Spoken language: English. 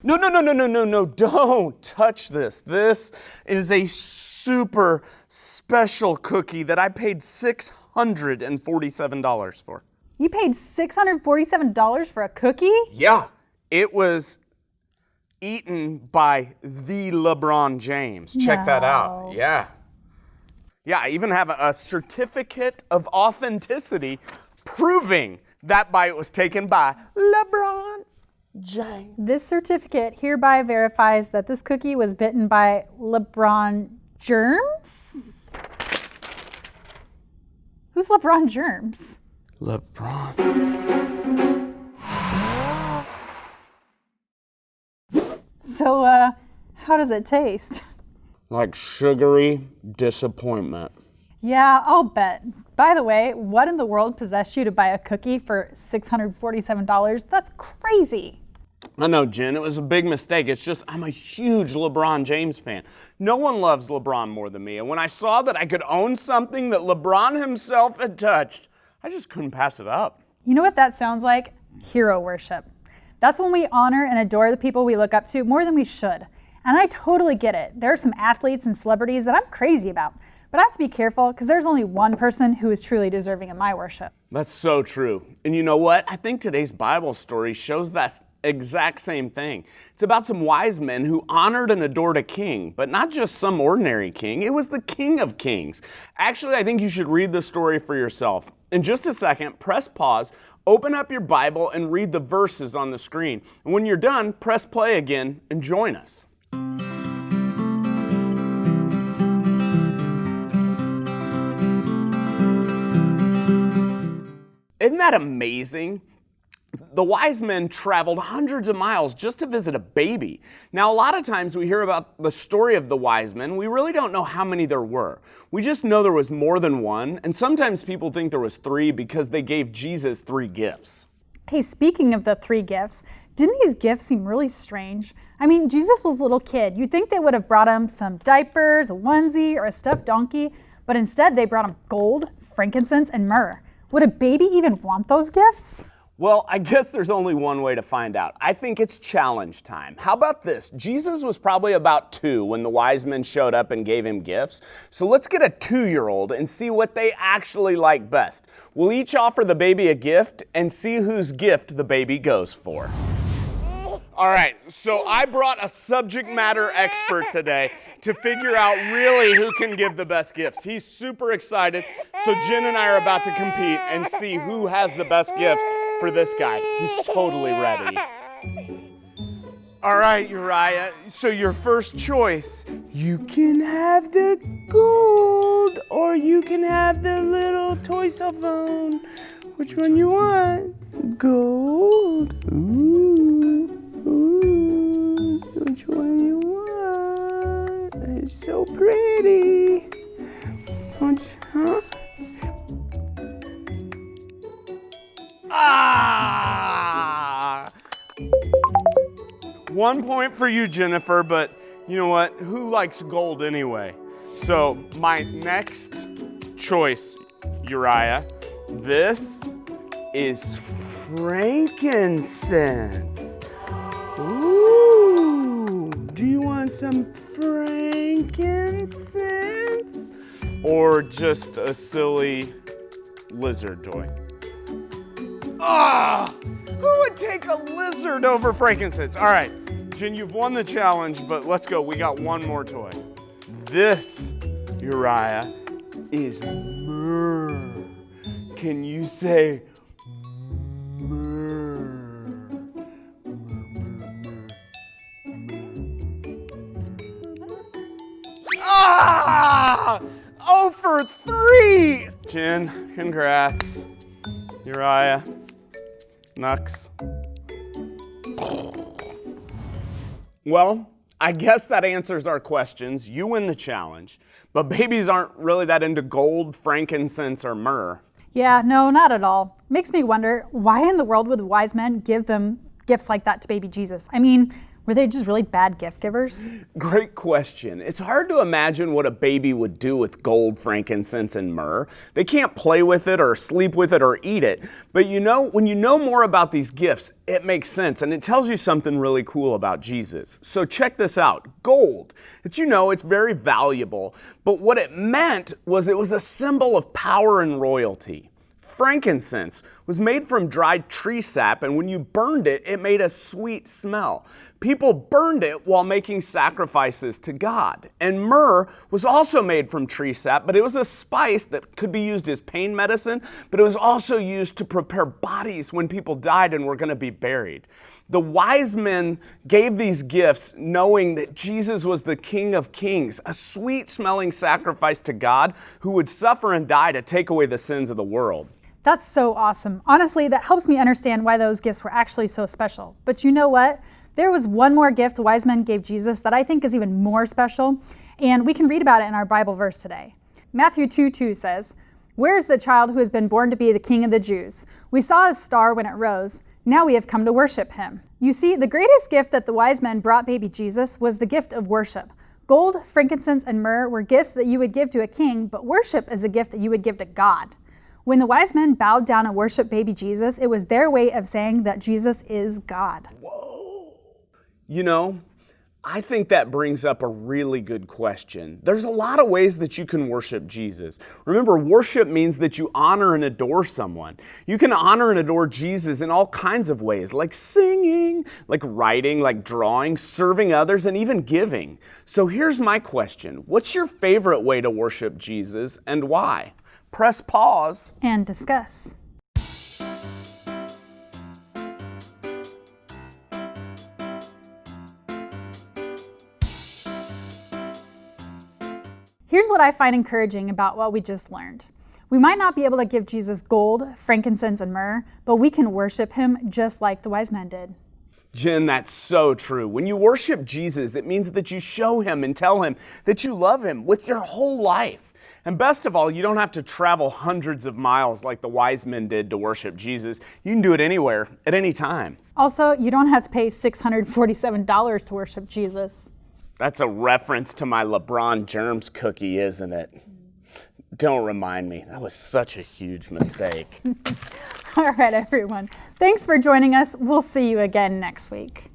No, don't touch this. This is a super special cookie that I paid $647 for. You paid $647 for a cookie? Yeah, it was eaten by the LeBron James. Check that out. Yeah. Yeah, I even have a certificate of authenticity proving that bite was taken by LeBron James. This certificate hereby verifies that this cookie was bitten by LeBron germs? Who's LeBron germs? LeBron. So, how does it taste? Like sugary disappointment. Yeah, I'll bet. By the way, what in the world possessed you to buy a cookie for $647? That's crazy. I know, Jen, it was a big mistake. It's just I'm a huge LeBron James fan. No one loves LeBron more than me. And when I saw that I could own something that LeBron himself had touched, I just couldn't pass it up. You know what that sounds like? Hero worship. That's when we honor and adore the people we look up to more than we should. And I totally get it. There are some athletes and celebrities that I'm crazy about. But I have to be careful because there's only one person who is truly deserving of my worship. That's so true. And you know what? I think today's Bible story shows that exact same thing. It's about some wise men who honored and adored a king, but not just some ordinary king. It was the King of Kings. Actually, I think you should read the story for yourself. In just a second, press pause, open up your Bible, and read the verses on the screen. And when you're done, press play again and join us. Isn't that amazing? The wise men traveled hundreds of miles just to visit a baby. Now, a lot of times we hear about the story of the wise men. We really don't know how many there were. We just know there was more than one, and sometimes people think there was three because they gave Jesus 3 gifts. Hey, speaking of the 3 gifts, didn't these gifts seem really strange? I mean, Jesus was a little kid. You'd think they would have brought him some diapers, a onesie, or a stuffed donkey, but instead they brought him gold, frankincense, and myrrh. Would a baby even want those gifts? Well, I guess there's only one way to find out. I think it's challenge time. How about this? Jesus was probably about 2 when the wise men showed up and gave him gifts. So let's get a 2-year-old and see what they actually like best. We'll each offer the baby a gift and see whose gift the baby goes for. All right, so I brought a subject matter expert today to figure out really who can give the best gifts. He's super excited, so Jen and I are about to compete and see who has the best gifts for this guy. He's totally ready. All right, Uriah, so your first choice. You can have the gold or you can have the little toy cell phone. Which one you want? Gold. Ooh. Which one you want? It's so pretty. Huh? Ah! 1 point for you, Jennifer, but you know what? Who likes gold anyway? So my next choice, Uriah, this is frankincense. Ooh, do you want some frankincense? Or just a silly lizard toy? Ah! Who would take a lizard over frankincense? All right, Jen, you've won the challenge, but let's go. We got one more toy. This, Uriah, is myrrh. Can you say myrrh? Ah! 0 for 3! Jen, congrats. Uriah, Nux. Well, I guess that answers our questions. You win the challenge. But babies aren't really that into gold, frankincense, or myrrh. Yeah, no, not at all. Makes me wonder, why in the world would the wise men give them gifts like that to baby Jesus? I mean, Were they just really bad gift givers? Great question. It's hard to imagine what a baby would do with gold, frankincense, and myrrh. They can't play with it or sleep with it or eat it. But when you know more about these gifts, it makes sense, and it tells you something really cool about Jesus. So check this out. Gold. It's very valuable, but what it meant was it was a symbol of power and royalty. Frankincense was made from dried tree sap, and when you burned it, it made a sweet smell. People burned it while making sacrifices to God. And myrrh was also made from tree sap, but it was a spice that could be used as pain medicine, but it was also used to prepare bodies when people died and were going to be buried. The wise men gave these gifts knowing that Jesus was the King of Kings, a sweet-smelling sacrifice to God who would suffer and die to take away the sins of the world. That's so awesome. Honestly, that helps me understand why those gifts were actually so special. But you know what? There was one more gift the wise men gave Jesus that I think is even more special, and we can read about it in our Bible verse today. Matthew 2:2 says, "Where is the child who has been born to be the King of the Jews? We saw his star when it rose. Now we have come to worship him." You see, the greatest gift that the wise men brought baby Jesus was the gift of worship. Gold, frankincense, and myrrh were gifts that you would give to a king, but worship is a gift that you would give to God. When the wise men bowed down and worshiped baby Jesus, it was their way of saying that Jesus is God. I think that brings up a really good question. There's a lot of ways that you can worship Jesus. Remember, worship means that you honor and adore someone. You can honor and adore Jesus in all kinds of ways, like singing, like writing, like drawing, serving others, and even giving. So here's my question. What's your favorite way to worship Jesus and why? Press pause and discuss. Here's what I find encouraging about what we just learned. We might not be able to give Jesus gold, frankincense, and myrrh, but we can worship him just like the wise men did. Jen, that's so true. When you worship Jesus, it means that you show him and tell him that you love him with your whole life. And best of all, you don't have to travel hundreds of miles like the wise men did to worship Jesus. You can do it anywhere, at any time. Also, you don't have to pay $647 to worship Jesus. That's a reference to my LeBron Germs cookie, isn't it? Don't remind me. That was such a huge mistake. All right, everyone. Thanks for joining us. We'll see you again next week.